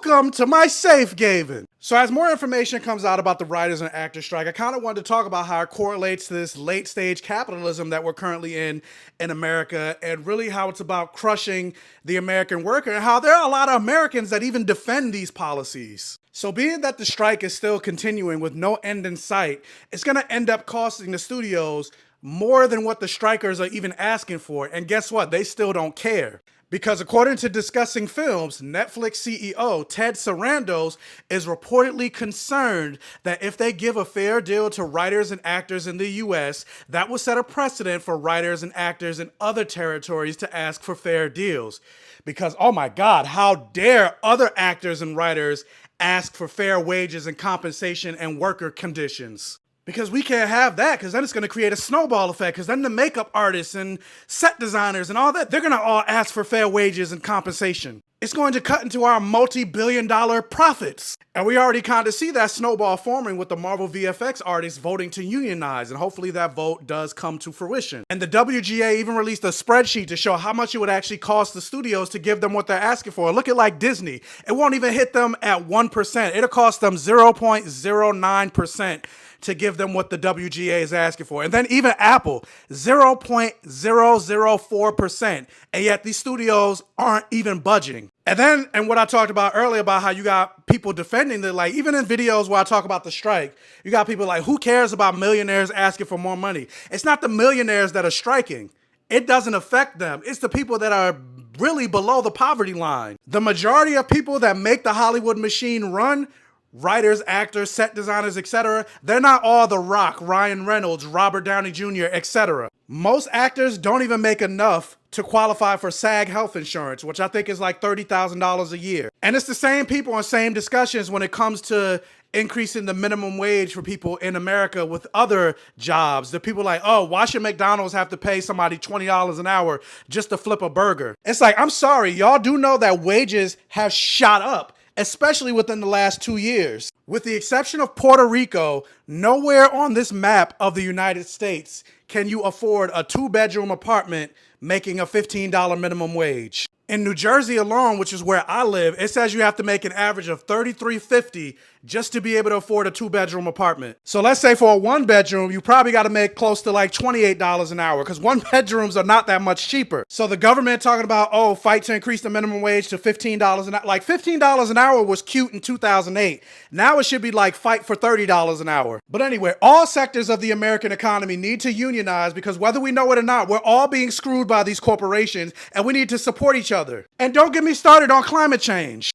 Welcome to my safe haven. So as more information comes out about the writers and actors strike, I kind of wanted to talk about how it correlates to this late stage capitalism that we're currently in America, and really how it's about crushing the American worker, and how there are a lot of Americans that even defend these policies. So being that the strike is still continuing with no end in sight, it's going to end up costing the studios more than what the strikers are even asking for. And guess what? They still don't care. Because according to Discussing Films, Netflix CEO Ted Sarandos is reportedly concerned that if they give a fair deal to writers and actors in the US, that will set a precedent for writers and actors in other territories to ask for fair deals. Because, oh my God, how dare other actors and writers ask for fair wages and compensation and worker conditions? Because we can't have that, because then it's going to create a snowball effect, because then the makeup artists and set designers and all that, they're going to all ask for fair wages and compensation. It's going to cut into our multi-billion-dollar profits. And we already kind of see that snowball forming with the Marvel VFX artists voting to unionize, and hopefully that vote does come to fruition. And the WGA even released a spreadsheet to show how much it would actually cost the studios to give them what they're asking for. Look at like Disney. It won't even hit them at 1%. It'll cost them 0.09% to give them what the WGA is asking for. And then even Apple, 0.004%. And yet these studios aren't even budging. And what I talked about earlier about how you got people defending the, like, even in videos where I talk about the strike, you got people like, who cares about millionaires asking for more money? It's not the millionaires that are striking. It doesn't affect them. It's the people that are really below the poverty line. The majority of people that make the Hollywood machine run, writers, actors, set designers, etc., they're not all The Rock, Ryan Reynolds, Robert Downey Jr., etc. Most actors don't even make enough to qualify for SAG health insurance, which I think is like $30,000 a year. And it's the same people and same discussions when it comes to increasing the minimum wage for people in America with other jobs. The people like, oh, why should McDonald's have to pay somebody $20 an hour just to flip a burger? It's like, I'm sorry, y'all do know that wages have shot up, especially within the last 2 years. With the exception of Puerto Rico, nowhere on this map of the United States can you afford a 2-bedroom apartment making a $15 minimum wage. In New Jersey alone, which is where I live, it says you have to make an average of $33.50 just to be able to afford a 2-bedroom apartment. So let's say for a 1-bedroom, you probably got to make close to like $28 an hour, because 1-bedrooms are not that much cheaper. So the government talking about, oh, fight to increase the minimum wage to $15 an hour. Like $15 an hour was cute in 2008. Now it should be like fight for $30 an hour. But anyway, all sectors of the American economy need to unionize, because whether we know it or not, we're all being screwed by these corporations, and we need to support each other. And don't get me started on climate change.